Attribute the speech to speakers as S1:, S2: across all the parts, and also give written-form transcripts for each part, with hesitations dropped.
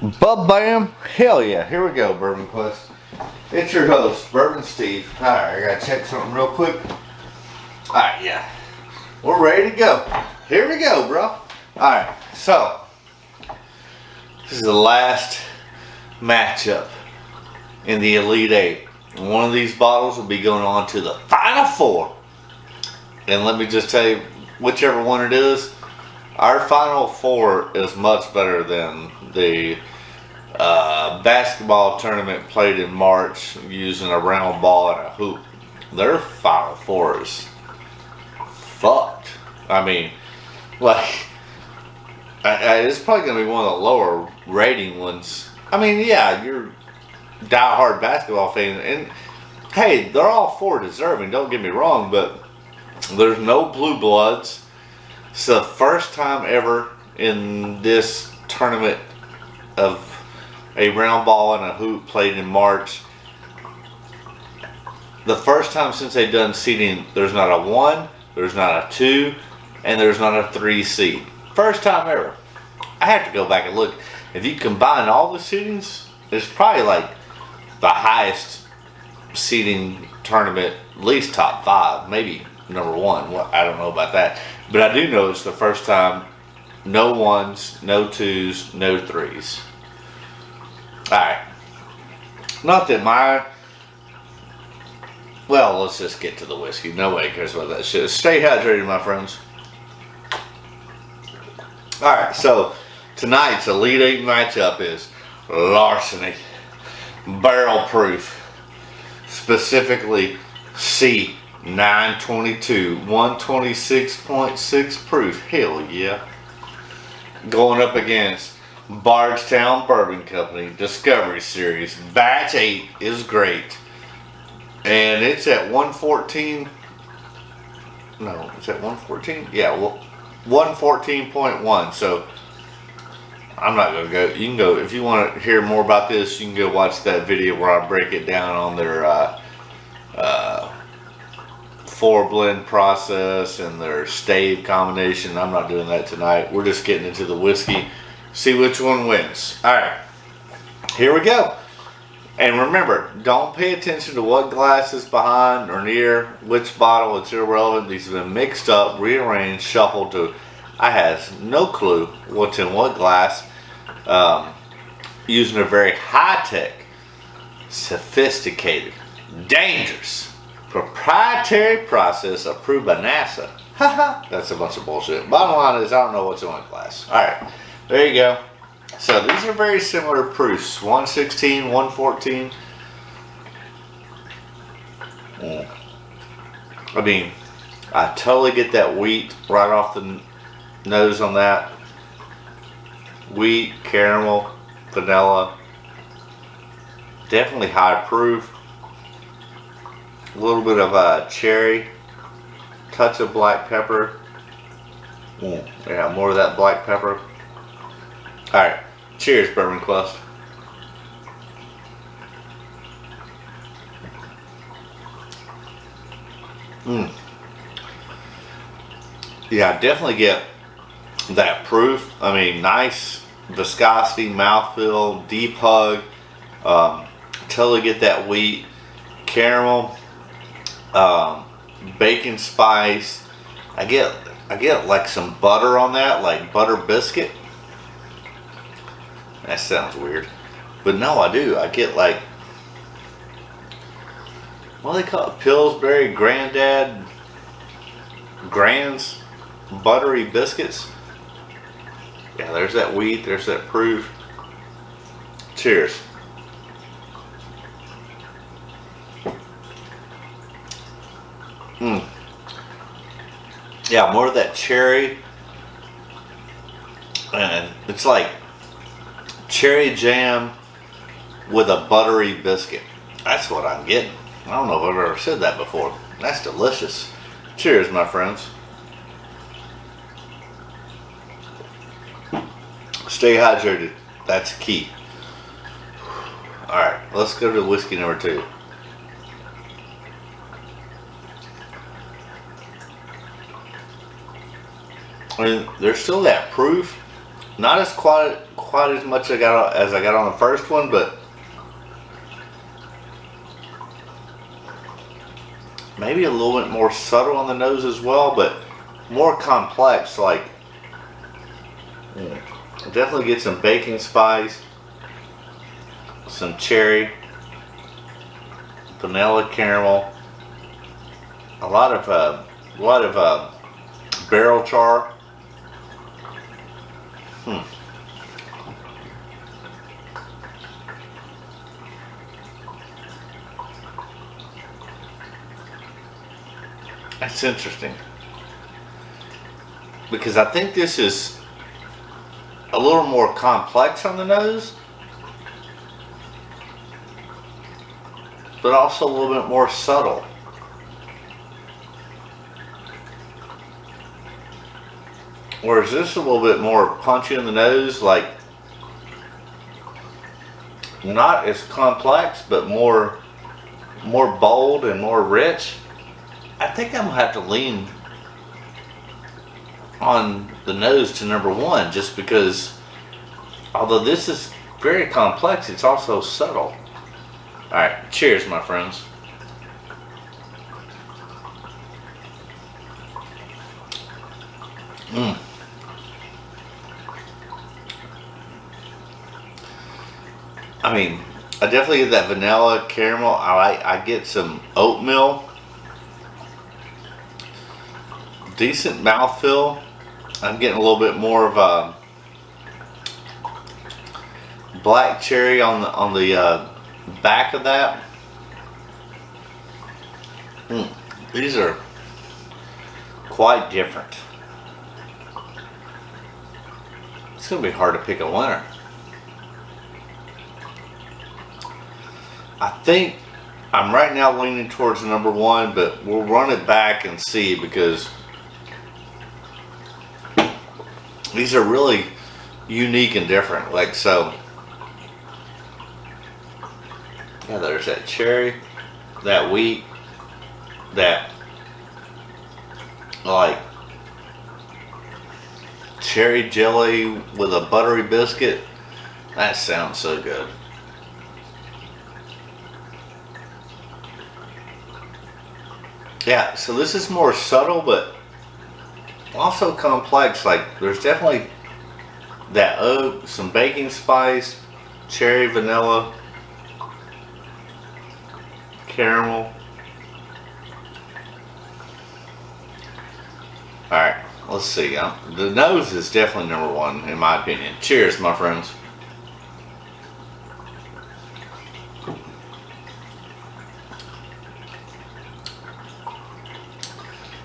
S1: Bub Bam, hell yeah, here we go, Bourbon Quest. It's your host, Bourbon Steve. Alright, I gotta check something real quick. Alright, yeah. We're ready to go. Here we go, bro. Alright, so this is the last matchup in the Elite Eight. One of these bottles will be going on to the Final Four. And let me just tell you, whichever one it is, our Final Four is much better than the basketball tournament played in March using a round ball and a hoop. Their Final Four is fucked. I mean, like, it's probably going to be one of the lower rating ones. I mean, yeah, you're diehard basketball fan, and hey, they're all four deserving, don't get me wrong, but there's no blue bloods. It's the first time ever in this tournament of a round ball and a hoop played in March. The first time since they've done seeding, there's not a 1, there's not a 2, and there's not a 3 seed. First time ever. I have to go back and look. If you combine all the seedings, it's probably like the highest seeding tournament, at least top 5, maybe number 1. Well, I don't know about that. But I do know it's the first time no 1s, no 2s, no 3s. Alright. Not that well, let's just get to the whiskey. Nobody cares about that shit. Stay hydrated, my friends. Alright, so tonight's Elite Eight matchup is Larceny Barrel Proof. Specifically C922 126.6 proof. Hell yeah. Going up against Bardstown Bourbon Company Discovery Series. Batch 8 is great. And it's at 114. No, it's at 114? Yeah, well, 114.1. So I'm not going to go. You can go, if you want to hear more about this, you can go watch that video where I break it down on their 4-blend process and their stave combination. I'm not doing that tonight. We're just getting into the whiskey. See which one wins. Alright, here we go. And remember, don't pay attention to what glass is behind or near which bottle. It's irrelevant. These have been mixed up, rearranged, shuffled to, I have no clue what's in what glass. Using a very high-tech, sophisticated, dangerous, proprietary process approved by NASA. Haha, that's a bunch of bullshit. Bottom line is, I don't know what's in what glass. Alright, there you go. So these are very similar proofs. 116, 114. I mean, I totally get that wheat right off the nose on that. Wheat, caramel, vanilla. Definitely high proof. A little bit of cherry. Touch of black pepper. Yeah, more of that black pepper. Alright, cheers, Bourbon Quest. Yeah, I definitely get that proof. I mean, nice viscosity, mouthfeel, deep hug. Totally get that wheat, caramel, bacon spice. I get like some butter on that, like butter biscuit. That sounds weird, but no, I do. I get like, what do they call it? Pillsbury Granddad Grand's buttery biscuits. Yeah, there's that wheat. There's that proof. Cheers. Yeah, more of that cherry, and it's like cherry jam with a buttery biscuit. That's what I'm getting. I don't know if I've ever said that before. That's delicious. Cheers, my friends. Stay hydrated. That's key. Alright, let's go to whiskey number 2. I mean, there's still that proof, Not as quite as much as I got on the first one, but maybe a little bit more subtle on the nose as well, but more complex. Like, definitely get some baking spice, some cherry, vanilla caramel, a lot of barrel char. That's interesting, because I think this is a little more complex on the nose, but also a little bit more subtle. Whereas this is a little bit more punchy in the nose, like not as complex, but more bold and more rich. I think I'm gonna have to lean on the nose to number one, just because although this is very complex, it's also subtle. Alright, cheers my friends. I mean, I definitely get that vanilla caramel. I get some oatmeal. Decent mouthfeel. I'm getting a little bit more of a black cherry on the back of that. These are quite different. It's gonna be hard to pick a winner. I think I'm right now leaning towards number one, but we'll run it back and see, because these are really unique and different. Like, so, yeah, there's that cherry, that wheat, that like cherry jelly with a buttery biscuit. That sounds so good. Yeah, so this is more subtle, but also complex. Like, there's definitely that oat, some baking spice, cherry, vanilla, caramel. Alright, let's see. The nose is definitely number one in my opinion. Cheers, my friends.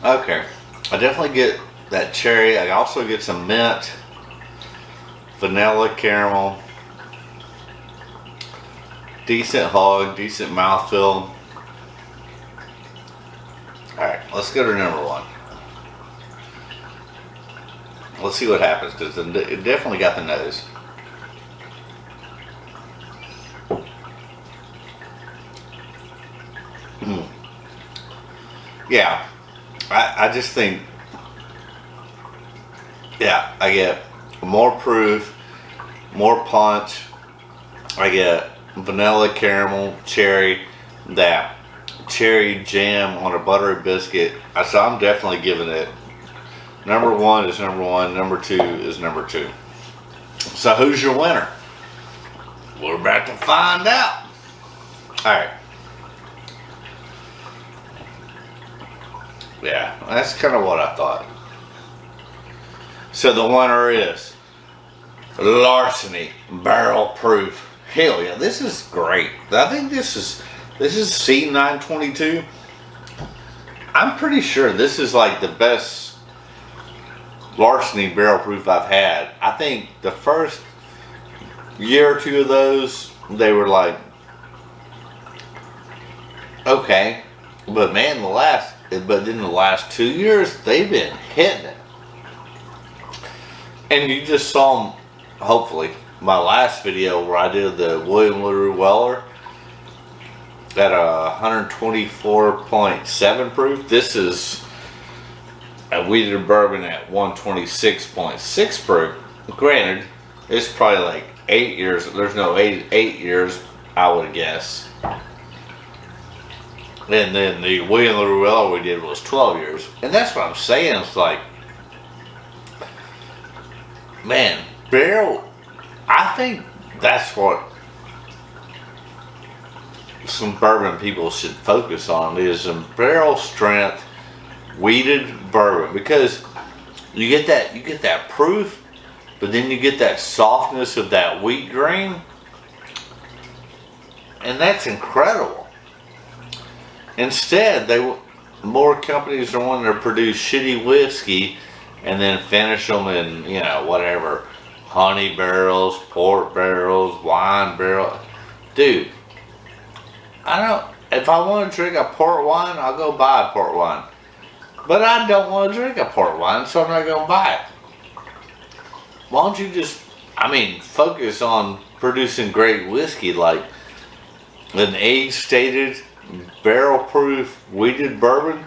S1: Okay, I definitely get that cherry. I also get some mint, vanilla, caramel, decent hug, decent mouthfeel. Alright, let's go to number one. Let's see what happens, because it definitely got the nose. Yeah, I just think, yeah, I get more proof, more punch. I get vanilla, caramel, cherry, that cherry jam on a buttery biscuit. So I'm definitely giving it, number one is number one, number two is number two. So who's your winner? We're about to find out. Alright. Yeah, that's kind of what I thought. So the winner is Larceny Barrel Proof. Hell yeah, this is great. I think this is C922. I'm pretty sure this is like the best Larceny Barrel Proof I've had. I think the first year or two of those, they were like, okay, but man, but in the last 2 years, they've been hitting it. And you just saw them, hopefully, my last video where I did the William LaRue Weller at a 124.7 proof. This is a wheated bourbon at 126.6 proof. granted, it's probably like 8 years. There's no 8 years, I would guess. And then the William Lorella we did was 12 years. And that's what I'm saying. It's like, man, barrel, I think that's what some bourbon people should focus on, is some barrel strength wheated bourbon, because you get that proof, but then you get that softness of that wheat grain, and that's incredible. Instead, more companies are wanting to produce shitty whiskey and then finish them in, whatever, honey barrels, port barrels, wine barrels. Dude, if I want to drink a port wine, I'll go buy a port wine. But I don't want to drink a port wine, so I'm not going to buy it. Why don't you just, focus on producing great whiskey, like an age-stated, barrel-proof, wheated bourbon?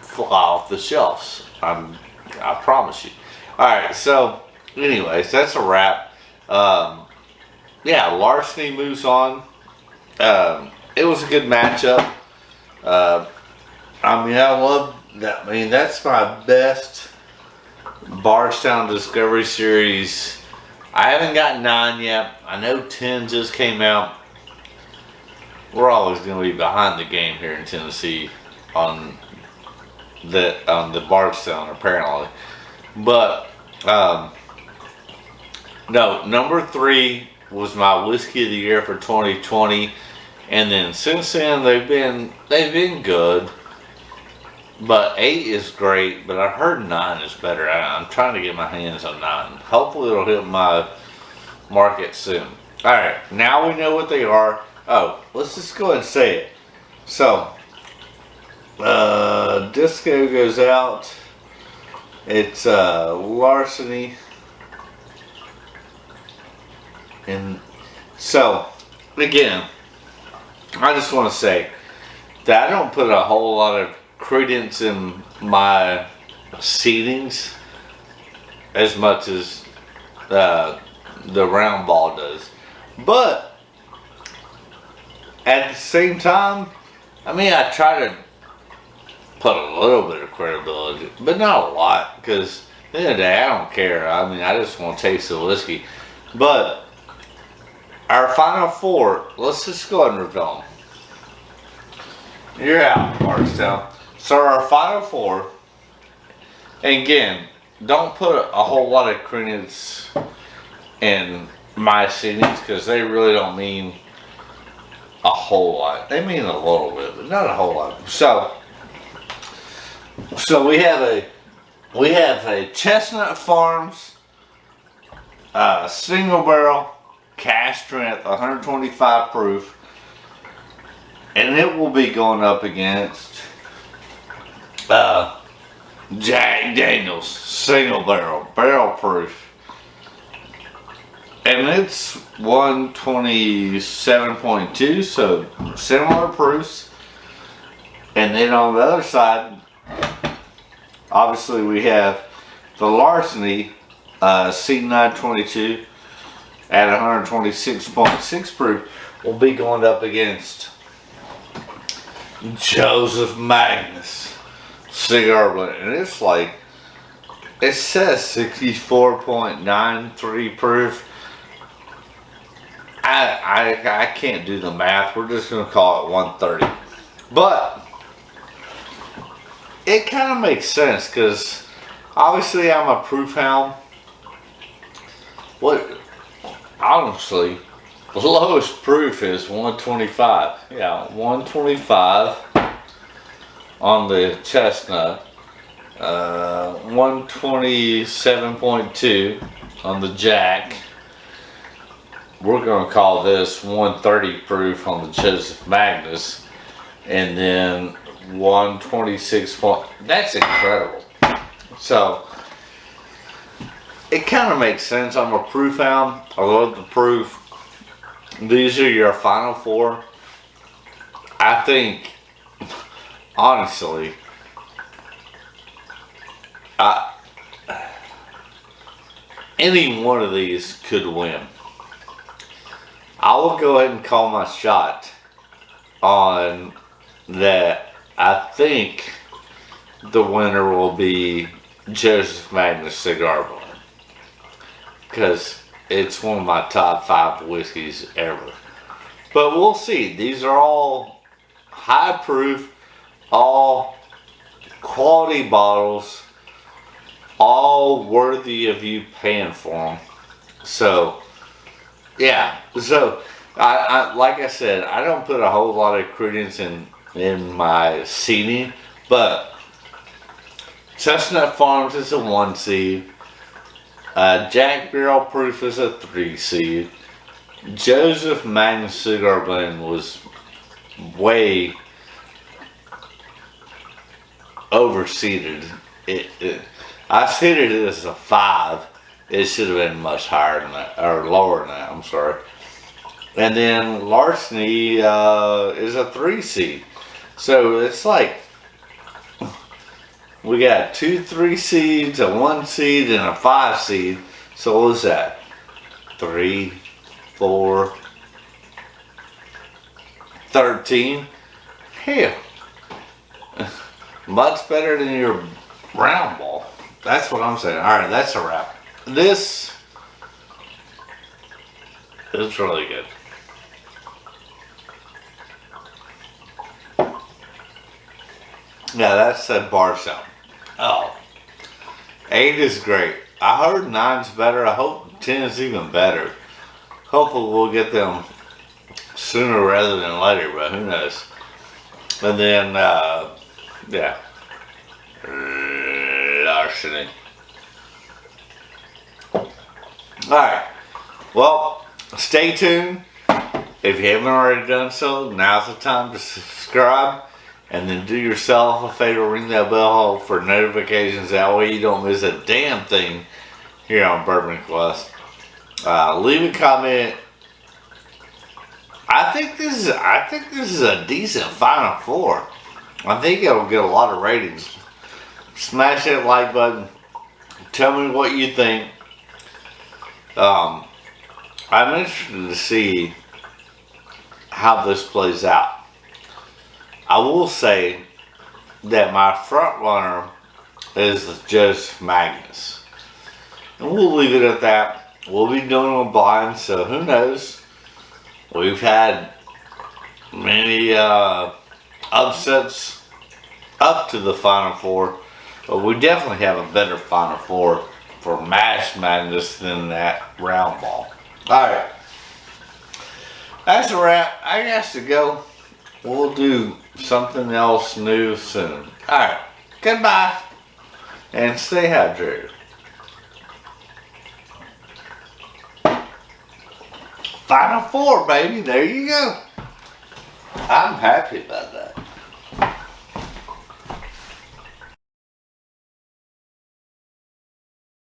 S1: Fly off the shelves. I promise you. Alright, so, anyways, that's a wrap. Larceny moves on. It was a good matchup. I love that. That's my best Bardstown Discovery Series. I haven't got 9 yet. I know 10 just came out. We're always going to be behind the game here in Tennessee on the Bardstown, apparently. But no, number 3 was my whiskey of the year for 2020, and then since then they've been good. But 8 is great, but I heard 9 is better. I'm trying to get my hands on 9. Hopefully it'll hit my market soon. Alright, now we know what they are. Oh, let's just go ahead and say it. So, Disco goes out. It's Larceny. And so, again, I just want to say that I don't put a whole lot of credence in my seedings as much as the round ball does, but at the same time, I try to put a little bit of credibility, but not a lot, because at the end of the day, I don't care. I just want to taste the whiskey. But our final 4, let's just go ahead and reveal them. You're out, Bardstown. So our final 4, and again, don't put a whole lot of credence in my seedings, because they really don't mean a whole lot. They mean a little bit, but not a whole lot. So we have a Chestnut Farms single barrel cask strength, 125 proof, and it will be going up against Jack Daniels single barrel proof, and it's 127.2, so similar proofs. And then on the other side, obviously we have the Larceny C922 at 126.6 proof will be going up against Joseph Magnus cigar blend, and it's like, it says 64.93 proof. I can't do the math. We're just gonna call it 130, but it kind of makes sense, because obviously I'm a proof hound. Honestly, the lowest proof is 125. Yeah, 125 on the chestnut, 127.2 on the Jack. We're going to call this 130 proof on the Joseph Magnus, and then 126. That's incredible. So it kind of makes sense. I'm a proof hound. I love the proof. These are your final 4. I think, honestly, any one of these could win. I will go ahead and call my shot on that. I think the winner will be Joseph Magnus Cigar Blend, because it's one of my top 5 whiskeys ever. But we'll see. These are all high proof, all quality bottles, all worthy of you paying for them. So, yeah. So, I like I said, I don't put a whole lot of credence in my seeding, but Chestnut Farms is a 1 seed. Jack Barrel Proof is a 3 seed. Joseph Magnus Cigar Blend was way overseeded. I seeded it as a 5. It should have been much higher than that, or lower than that. I'm sorry. And then Larceny is a 3 seed. So it's like we got 2 3 seeds, a 1 seed, and a 5 seed. So what was that? 3, 4, 13. Hell, much better than your round ball. That's what I'm saying. All right, that's a wrap. This is really good. Yeah, that's a Bardstown. Oh, 8 is great. I heard 9's better. I hope 10 is even better. Hopefully we'll get them sooner rather than later, but who knows. And then, yeah, Larceny. Alright, well, stay tuned. If you haven't already done so, now's the time to subscribe. And then do yourself a favor, ring that bell for notifications. That way you don't miss a damn thing here on Bourbon Quest. Leave a comment. I think this is a decent Final 4. I think it'll get a lot of ratings. Smash that like button. Tell me what you think. I'm interested to see how this plays out. I will say that my front runner is Joseph Magnus. And we'll leave it at that. We'll be doing a blind, so who knows. We've had many upsets up to the Final 4, but we definitely have a better Final 4 for Mash Madness than that round ball. Alright. That's a wrap. I got to go. We'll do something else new soon. Alright. Goodbye. And stay hydrated. Final 4, baby. There you go. I'm happy about that.